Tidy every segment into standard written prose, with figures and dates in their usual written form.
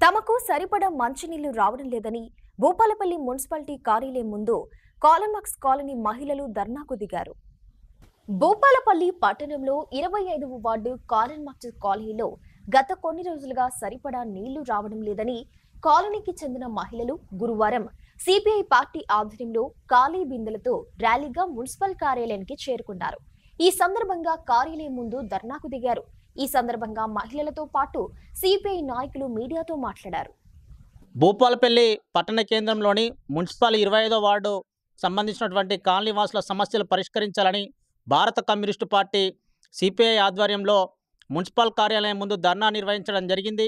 తమకు సరిపడా మంచినీళ్లు రావడం లేదని భూపాలపల్లి మున్సిపాలిటీ కార్యాలయం ముందు కాలన్మాక్స్ కాలనీ మహిళలు ధర్నాకు దిగారు. భూపాలపల్లి పట్టణంలో 25వ వార్డు కాలన్మాక్స్ కాలనీలో గత కొన్ని రోజులుగా సరిపడా నీళ్లు రావడం లేదని కాలనీకి చెందిన మహిళలు గురువారం సిపిఐ పార్టీ ఆధ్వర్యంలో ఖాళీ బిందెలతో ర్యాలీగా మున్సిపల్ కార్యాలయానికి చేరుకున్నారు. ఈ సందర్భంగా కార్యాలయం ముందు ధర్నాకు దిగారు. ఈ సందర్భంగా మహిళలతో పాటు సిపిఐ నాయకులు మీడియాతో మాట్లాడారు. భూపాలపల్లి పట్టణ కేంద్రంలోని మున్సిపల్ 25వ వార్డు సంబంధించినటువంటి కాలనీవాసుల సమస్యలు పరిష్కరించాలని భారత కమ్యూనిస్టు పార్టీ సిపిఐ ఆధ్వర్యంలో మున్సిపల్ కార్యాలయం ముందు ధర్నా నిర్వహించడం జరిగింది.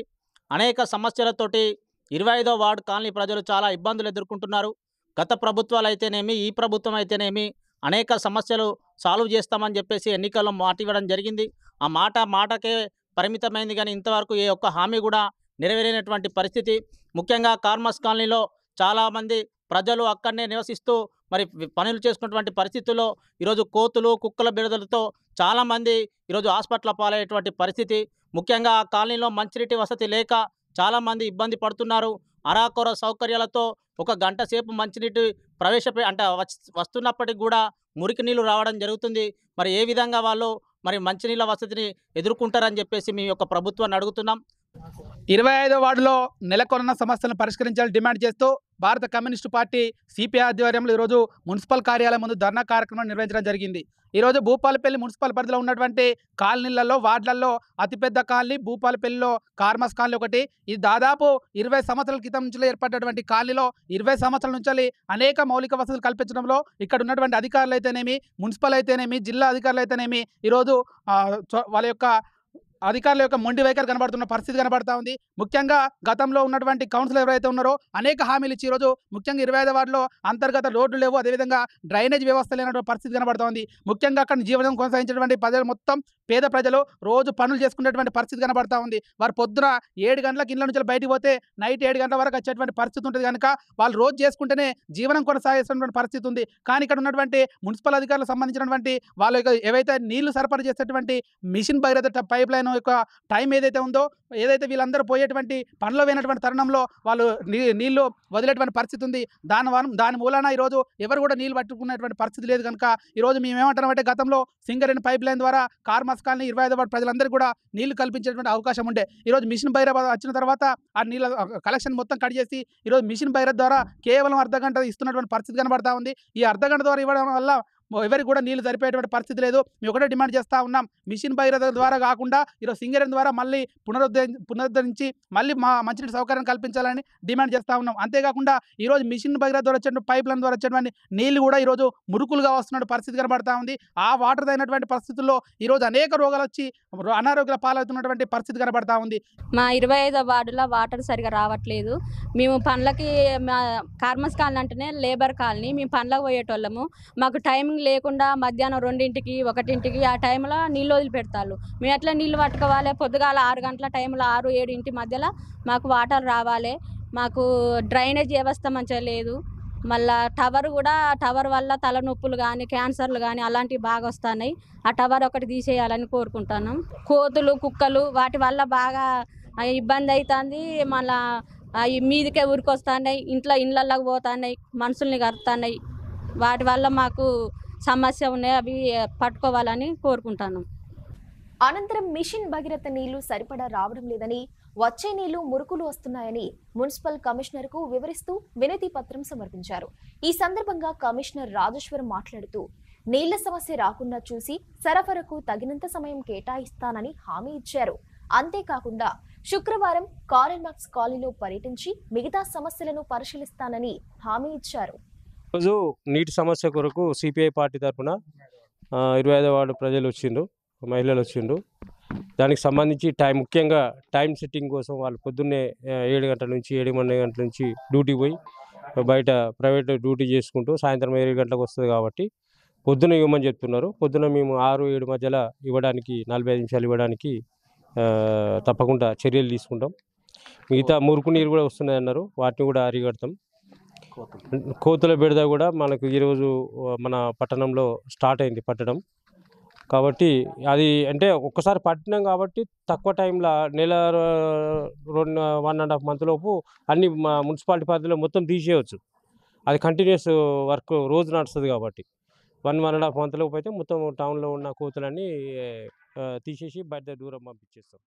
అనేక సమస్యలతోటి 25వ వార్డు కాలనీ ప్రజలు చాలా ఇబ్బందులు ఎదుర్కొంటున్నారు. గత ప్రభుత్వాలు అయితేనేమి, ఈ ప్రభుత్వం అయితేనేమి అనేక సమస్యలు సాల్వ్ చేస్తామని చెప్పేసి ఎన్నికల్లో మాట ఇవ్వడం జరిగింది. ఆ మాటకే పరిమితమైంది, కానీ ఇంతవరకు ఏ ఒక్క హామీ కూడా నెరవేరినటువంటి పరిస్థితి. ముఖ్యంగా కార్మస్ కాలనీలో చాలామంది ప్రజలు అక్కడనే నివసిస్తూ మరి పనులు చేసుకున్నటువంటి పరిస్థితుల్లో ఈరోజు కోతులు కుక్కల బిడదలతో చాలామంది ఈరోజు హాస్పిటల్ పాలయ్యేటువంటి పరిస్థితి. ముఖ్యంగా ఆ కాలనీలో మంచినీటి వసతి లేక చాలామంది ఇబ్బంది పడుతున్నారు. అరాకొర సౌకర్యాలతో ఒక గంట సేపు మంచినీటి వస్తున్నప్పటికి కూడా మురికి నీళ్లు రావడం జరుగుతుంది. మరి ఏ విధంగా వాళ్ళు మరి మంచినీళ్ళ వసతిని ఎదుర్కొంటారని చెప్పేసి మీ యొక్క ప్రభుత్వాన్ని అడుగుతున్నాం. 25వ వార్డులో నెలకొన్న సమస్యలను పరిష్కరించాలని డిమాండ్ చేస్తూ భారత కమ్యూనిస్టు పార్టీ సిపిఐ ఆధ్వర్యంలో ఈరోజు మున్సిపల్ కార్యాలయం ముందు ధర్నా కార్యక్రమం నిర్వహించడం జరిగింది. ఈరోజు భూపాలపల్లి మున్సిపల్ పరిధిలో ఉన్నటువంటి కాలనీలలో వార్డులలో అతిపెద్ద కాలనీ భూపాలపల్లిలో కార్మస్ కాలనీ ఒకటి. ఇది దాదాపు 20 సంవత్సరాల క్రితం నుంచి ఏర్పడినటువంటి కాలనీలో 20 సంవత్సరాల నుంచి అనేక మౌలిక వసతులు కల్పించడంలో ఇక్కడ ఉన్నటువంటి అధికారులు అయితేనేమి, మున్సిపల్ అయితేనేమి, జిల్లా అధికారులు అయితేనేమి ఈరోజు వాళ్ళ యొక్క అధికారుల యొక్క మొండి వైఖరి కనబడుతున్న పరిస్థితి కనబడతా ఉంది. ముఖ్యంగా గతంలో ఉన్నటువంటి కౌన్సిలర్ ఎవరైతే ఉన్నారో అనేక హామీలు ఇచ్చి ఈరోజు ముఖ్యంగా 25వ వార్డులో అంతర్గత రోడ్లు లేవు, అదేవిధంగా డ్రైనేజ్ వ్యవస్థ లేనటువంటి పరిస్థితి కనబడతా ఉంది. ముఖ్యంగా అక్కడ జీవనం కొనసాగించేటువంటి ప్రజలు మొత్తం పేద ప్రజలు రోజు పనులు చేసుకునేటువంటి పరిస్థితి కనబడతా ఉంది. వారు పొద్దున 7 గంటలకు ఇళ్ళ నుంచి బయటికి పోతే నైట్ 7 గంటల వరకు వచ్చేటువంటి పరిస్థితి ఉంటుంది. కనుక వాళ్ళు రోజు చేసుకుంటేనే జీవనం కొనసాగిస్తున్నటువంటి పరిస్థితి ఉంది. కానీ ఇక్కడ ఉన్నటువంటి మున్సిపల్ అధికారులకు సంబంధించినటువంటి వాళ్ళ ఏవైతే నీళ్లు సరఫరా చేసేటువంటి మిషన్ భగీరథ పైప్ లైన్ యొక్క టైం ఏదైతే ఉందో, ఏదైతే వీళ్ళందరూ పోయేటువంటి పనిలో పోయినటువంటి తరుణంలో వాళ్ళు నీళ్లు వదిలేటువంటి పరిస్థితి ఉంది. దాని మూలాన ఈరోజు ఎవరు కూడా నీళ్లు పట్టుకునేటువంటి పరిస్థితి లేదు. కనుక ఈరోజు మేము ఏమంటామంటే గతంలో సింగరేణి పైప్ లైన్ ద్వారా కార్మస్ కాలనీ 25వ వార్డు ప్రజలందరికీ కూడా నీళ్లు కల్పించేటువంటి అవకాశం ఉండే. ఈరోజు మిషన్ భగీరథ వచ్చిన తర్వాత ఆ నీళ్ళ కలెక్షన్ మొత్తం కట్ చేసి ఈరోజు మిషన్ భగీరథ ద్వారా కేవలం అర్ధగంట ఇస్తున్నటువంటి పరిస్థితి కనబడతా ఉంది. ఈ అర్ధగంట ద్వారా ఇవ్వడం వల్ల ఎవరికి కూడా నీళ్లు సరిపోయేటువంటి పరిస్థితి లేదు. మేము ఒకటే డిమాండ్ చేస్తూ ఉన్నాం, మిషన్ భగీరథ ద్వారా కాకుండా ఈరోజు సింగరేణి ద్వారా మళ్ళీ పునరుద్ధరించి మళ్ళీ మంచినీటి సౌకర్యం కల్పించాలని డిమాండ్ చేస్తూ ఉన్నాం. అంతేకాకుండా ఈరోజు మిషన్ భగీరథ ద్వారా వచ్చే పైప్ లైన్ ద్వారా వచ్చేటువంటి నీళ్లు కూడా ఈరోజు మురుకులుగా వస్తున్న పరిస్థితి కనబడతా ఉంది. ఆ వాటర్ అయినటువంటి పరిస్థితుల్లో ఈరోజు అనేక రోగాలు వచ్చి అనారోగ్యాల పాలవుతున్నటువంటి పరిస్థితి కనబడతా ఉంది. మా 25వ వార్డులో వాటర్ సరిగా రావట్లేదు. మేము పనులకి కార్మస్ కాలనీ అంటేనే లేబర్ కాలనీ, మేము పనులకు పోయేటోళ్ళము. మాకు టైమింగ్ లేకుండా మధ్యాహ్నం 2ంటికి 1ంటికి ఆ టైంలో నీళ్ళు వదిలిపెడతారు. మేము ఎట్లా నీళ్ళు పట్టుకోవాలి? పొద్దుగాల 6 గంటల టైంలో 6-7 మధ్యలో మాకు వాటర్ రావాలి. మాకు డ్రైనేజ్ వ్యవస్థ మంచిగా లేదు. మళ్ళీ టవర్ వల్ల తలనొప్పులు కానీ క్యాన్సర్లు కానీ అలాంటివి బాగా వస్తున్నాయి. ఆ టవర్ ఒకటి తీసేయాలని కోరుకుంటున్నాం. కోతులు కుక్కలు వాటి వల్ల బాగా ఇబ్బంది అవుతుంది. మళ్ళీ అవి మీదికే ఊరికొస్తున్నాయి, ఇళ్ళల్లోకి పోతున్నాయి, మనుషుల్ని కరుతున్నాయి. వాటి వల్ల మాకు సమస్య ఉన్నాయి, అవి పట్టుకోవాలని కోరుకుంటాను. అనంతరం మిషన్ భగీరథ నీళ్లు సరిపడా రావడం లేదని, వచ్చే నీళ్లు మురుకులు వస్తున్నాయని మున్సిపల్ కమిషనర్ కు వివరిస్తూ వినతి పత్రం సమర్పించారు. ఈ సందర్భంగా కమిషనర్ రాజేశ్వరం మాట్లాడుతూ నీళ్ల సమస్య రాకుండా చూసి సరఫరాకు తగినంత సమయం కేటాయిస్తానని హామీ ఇచ్చారు. అంతేకాకుండా శుక్రవారం కాలన్మాక్స్ కాలనీలో పర్యటించి మిగతా సమస్యలను పరిశీలిస్తానని హామీ ఇచ్చారు. రోజు నీటి సమస్య కొరకు సిపిఐ పార్టీ తరఫున 25వ వార్డు ప్రజలు వచ్చిండ్రు, మహిళలు వచ్చిండ్రు. దానికి సంబంధించి ముఖ్యంగా టైం సెట్టింగ్ కోసం వాళ్ళు పొద్దున్నే 7 గంటల నుంచి 7 గంటల నుంచి డ్యూటీ పోయి బయట ప్రైవేట్ డ్యూటీ చేసుకుంటూ సాయంత్రం 7 గంటలకు వస్తుంది కాబట్టి పొద్దున ఇవ్వమని చెప్తున్నారు. పొద్దున మేము 6-7 మధ్యలో ఇవ్వడానికి 45 నిమిషాలు ఇవ్వడానికి తప్పకుండా చర్యలు తీసుకుంటాం. మిగతా మురుకు నీరు కూడా వస్తున్నాయి అన్నారు, వాటిని కూడా అరిగడతాం. కోతుల బెడద కూడా మనకు ఈరోజు మన పట్టణంలో స్టార్ట్ అయింది పట్టడం. కాబట్టి అది అంటే ఒక్కసారి పట్టినాం కాబట్టి తక్కువ టైంలో నెల 1.5 మంత్ లోపు అన్ని మున్సిపాలిటీ పరిధిలో మొత్తం తీసేయవచ్చు. అది కంటిన్యూస్ వర్క్ రోజు నడుస్తుంది కాబట్టి 1.5 మంత్ లోపు అయితే మొత్తం టౌన్లో ఉన్న కోతులన్నీ తీసేసి బయట దూరం పంపించేస్తాం.